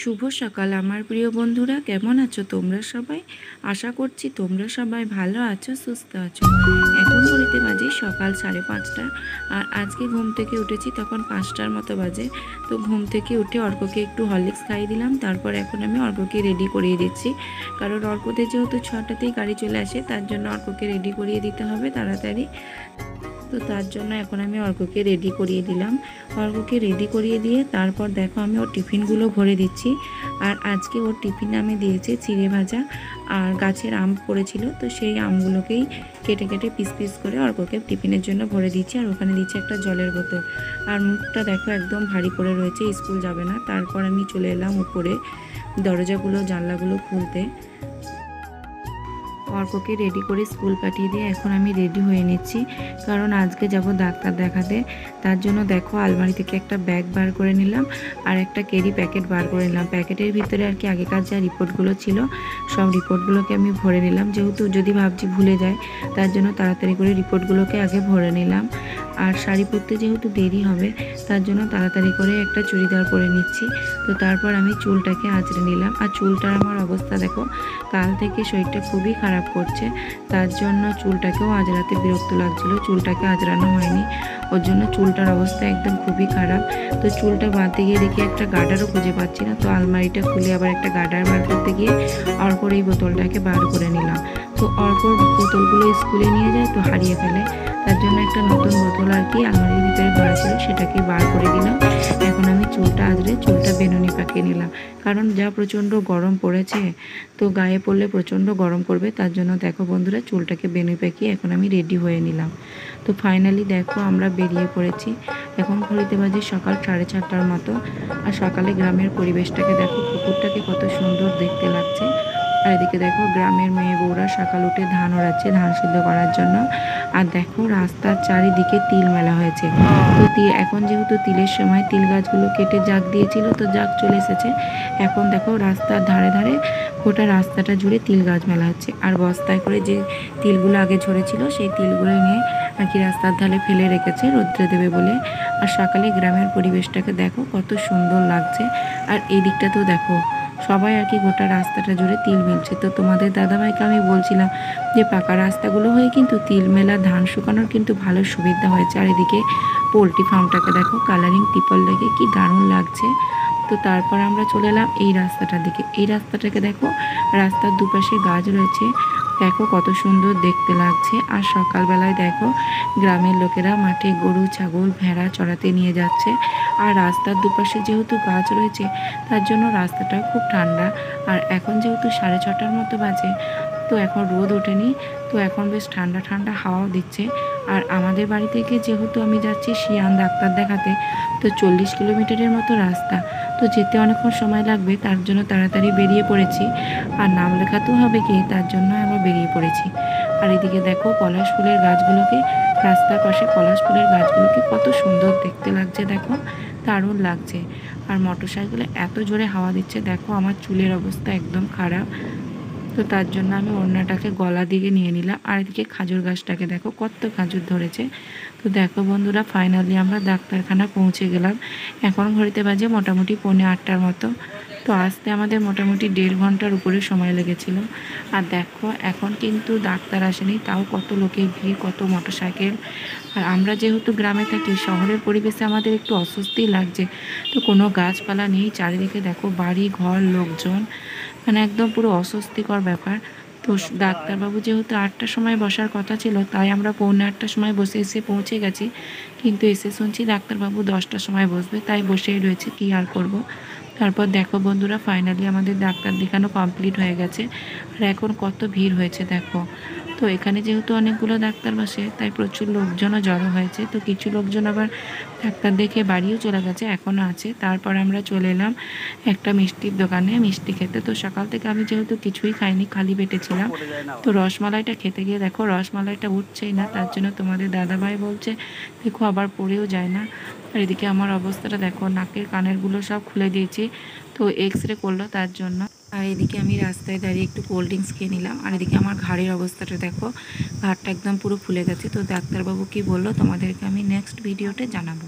শুভ সকাল আমার প্রিয় বন্ধুরা, কেমন আছো তোমরা সবাই? আশা করছি তোমরা সবাই ভালো আছো, সুস্থ আছো। এখন ঘড়িতে বাজে সকাল 5:30। আর আজকে ঘুম থেকে উঠেছি তখন 5টার মতো বাজে। তো ঘুম থেকে উঠে অর্ককে একটু হরলিক্স খাইয়ে দিলাম। তারপর এখন আমি অর্ককে রেডি করিয়ে দিচ্ছি, কারণ অর্কদের যেহেতু 6টাতেই গাড়ি চলে আসে, তার জন্য অর্ককে রেডি করিয়ে দিতে হবে তাড়াতাড়ি। তো তার জন্য এখন আমি অর্ককে রেডি করিয়ে দিলাম। অর্ককে রেডি করিয়ে দিয়ে তারপর দেখো আমি ওর টিফিনগুলো ভরে দিচ্ছি। আর আজকে ওর টিফিনে আমি দিয়েছি চিড়ে ভাজা আর গাছের আম পড়েছিল, তো সেই আমগুলোকেই কেটে কেটে পিস পিস করে অর্ককে টিফিনের জন্য ভরে দিচ্ছি। আর ওখানে দিচ্ছি একটা জলের বোতল। আর মুখটা দেখো একদম ভারী করে রয়েছে, স্কুল যাবে না। তারপর আমি চলে এলাম উপরে দরজাগুলো জানলাগুলো খুলতে। অর্ককে রেডি করে স্কুল পাঠিয়ে দিয়ে এখন আমি রেডি হয়ে নিচ্ছি, কারণ আজকে যাব ডাক্তার দেখাতে। তার জন্য দেখো আলমারি থেকে একটা ব্যাগ বার করে নিলাম আর একটা ক্যারি প্যাকেট বার করে নিলাম। প্যাকেটের ভিতরে আর কি আগেকার যা রিপোর্টগুলো ছিল সব রিপোর্টগুলোকে আমি ভরে নিলাম, যেহেতু যদি ভাবছি ভুলে যায় তার জন্য তাড়াতাড়ি করে রিপোর্টগুলোকে আগে ভরে নিলাম। আর শাড়ি পরতে যেহেতু দেরি হবে তার জন্য তাড়াতাড়ি করে একটা চুড়িদার পরে নিচ্ছি। তো তারপর আমি চুলটাকে আঁচড়ে নিলাম। আর চুলটার আমার অবস্থা দেখো, কাল থেকে শরীরটা খুবই খারাপ করছে, তার জন্য চুলটাকেও আঁচড়াতে বিরক্ত লাগছিল। চুলটাকে আঁচড়ানো হয়নি, ওর জন্য চুলটার অবস্থা একদম খুবই খারাপ। তো চুলটা বাঁধতে গিয়ে দেখি একটা গার্ডারও খুঁজে পাচ্ছি না। তো আলমারিটা খুলে আবার একটা গার্ডার বার করতে গিয়ে অর্কর এই বোতলটাকে বার করে নিলাম। তো অর্কর বোতলগুলো স্কুলে নিয়ে যায় তো হারিয়ে ফেলে, তার জন্য একটা নতুন বোতল আর কি আলমারির ভিতরে ভরা ছিল, সেটাকে বার করে দিলাম। এখন আমি চুলটা আঁচড়ে চুলটা বেনুনি পাকিয়ে নিলাম, কারণ যা প্রচণ্ড গরম পড়েছে, তো গায়ে পড়লে প্রচণ্ড গরম করবে। তার জন্য দেখো বন্ধুরা চুলটাকে বেনুনি পাকিয়ে এখন আমি রেডি হয়ে নিলাম। তো ফাইনালি দেখো আমরা বেরিয়ে পড়েছি। এখন ঘড়িতে বাজে সকাল 4:30টার মতো। আর সকালে গ্রামের পরিবেশটাকে দেখো, পুকুরটাকে কত সুন্দর দেখতে লাগছে। আর এদিকে দেখো গ্রামের মেয়ে বউরা সকাল উঠে ধান ওড়াচ্ছে ধান সিদ্ধ করার জন্য। আর দেখো রাস্তার চারিদিকে তিল মেলা হয়েছে। তো এখন যেহেতু তিলের সময়, তিল গাছগুলো কেটে জাগ দিয়েছিল, তো জাগ চলে এসেছে। এখন দেখো রাস্তার ধারে ধারে গোটা রাস্তাটা জুড়ে তিল গাছ মেলা হচ্ছে। আর বস্তায় করে যে তিলগুলো আগে ঝরেছিল সেই তিলগুলো নিয়ে আর কি রাস্তার ধারে ফেলে রেখেছে রৌদ্রে দেবে বলে। আর সকালে গ্রামের পরিবেশটাকে দেখো কত সুন্দর লাগছে। আর এই দিকটাতেও দেখো সবাই আর কি গোটা রাস্তাটা জুড়ে তিল মেলছে। তো তোমাদের দাদাভাইকে আমি বলছিলাম যে পাকা রাস্তাগুলো হয়ে কিন্তু তিল মেলা ধান শুকানোর কিন্তু ভালো সুবিধা হয়েছে। আর এদিকে পোলট্রি ফার্মটাকে দেখো কালারিং ত্রিপল লেগে কি দারুণ লাগছে। তো তারপর আমরা চলে এলাম এই রাস্তাটার দিকে। এই রাস্তাটাকে দেখো, রাস্তার দুপাশে গাছ রয়েছে, দেখো কত সুন্দর দেখতে লাগছে। আর সকালবেলায় দেখো গ্রামের লোকেরা মাঠে গরু ছাগল ভেড়া চড়াতে নিয়ে যাচ্ছে। আর রাস্তার দুপাশে যেহেতু গাছ রয়েছে তার জন্য রাস্তাটাও খুব ঠান্ডা। আর এখন যেহেতু 6:30টার মতো বাজে, তো এখন রোদ ওঠেনি, তো এখন বেশ ঠান্ডা ঠান্ডা হাওয়াও দিচ্ছে। আর আমাদের বাড়ি থেকে যেহেতু আমি যাচ্ছি শিয়ান ডাক্তার দেখাতে, তো 40 কিলোমিটারের মতো রাস্তা, তো যেতে অনেকক্ষণ সময় লাগবে। তার জন্য তাড়াতাড়ি বেরিয়ে পড়েছি। আর নাম লেখাতেও হবে কি, তার জন্য আমরা বেরিয়ে পড়েছি। আর এদিকে দেখো পলাশ ফুলের গাছগুলোকে, রাস্তার পাশে পলাশ ফুলের গাছগুলোকে কত সুন্দর দেখতে লাগছে, দেখো দারুণ লাগছে। আর মোটরসাইকেলে এত জোরে হাওয়া দিচ্ছে, দেখো আমার চুলের অবস্থা একদম খারাপ। তো তার জন্য আমি ওড়নাটাকে গলা দিকে নিয়ে নিলাম। আর এদিকে খাজুর গাছটাকে দেখো কত খাজুর ধরেছে। তো দেখো বন্ধুরা ফাইনালি আমরা ডাক্তারখানা পৌঁছে গেলাম। এখন ঘড়িতে বাজে মোটামুটি 7:45টার মতো। তো আসতে আমাদের মোটামুটি 1.5 ঘন্টার উপরে সময় লেগেছিল। আর দেখো এখন কিন্তু ডাক্তার আসেনি, তাও কত লোকের ভিড়, কত মোটরসাইকেল। আর আমরা যেহেতু গ্রামে থাকি, শহরের পরিবেশে আমাদের একটু অস্বস্তি লাগছে। তো কোনো গাছপালা নেই, চারিদিকে দেখো বাড়ি ঘর লোকজন, মানে একদম পুরো অস্বস্তিকর ব্যাপার। তো ডাক্তারবাবু যেহেতু 8টার সময় বসার কথা ছিল, তাই আমরা 7:45টার সময় এসে পৌঁছে গেছি। কিন্তু এসে শুনছি ডাক্তারবাবু 10টার সময় বসবে, তাই বসেই রয়েছে, কী আর করব। তারপর দেখো বন্ধুরা ফাইনালি আমাদের ডাক্তার দেখানো কমপ্লিট হয়ে গেছে। আর এখন কত ভিড় হয়েছে দেখো। তো এখানে যেহেতু অনেকগুলো ডাক্তার বসে, তাই প্রচুর লোকজনও জড়ো হয়েছে। তো কিছু লোকজন আবার ডাক্তার দেখে বাড়িও চলে গেছে, এখনও আছে। তারপর আমরা চলে এলাম একটা মিষ্টির দোকানে মিষ্টি খেতে। তো সকাল থেকে আমি যেহেতু কিছুই খাইনি, খালি পেটে ছিলাম, তো রসমালাইটা খেতে গিয়ে দেখো রসমালাইটা উঠছেই না। তার জন্য তোমাদের দাদাভাই বলছে দেখো আবার পড়েও যায় না। আর এদিকে আমার অবস্থাটা দেখো, নাকের কানেরগুলো সব খুলে দিয়েছি, তো এক্স-রে করলো তার জন্য। আর এদিকে আমি রাস্তায় দাঁড়িয়ে একটু কোল্ড ড্রিঙ্কস খেয়ে নিলাম। আর এদিকে আমার ঘাড়ের অবস্থাটা দেখো, ঘাড়টা একদম পুরো ফুলে গেছে। তো ডাক্তারবাবু কি বললো তোমাদেরকে আমি নেক্সট ভিডিওতে জানাবো।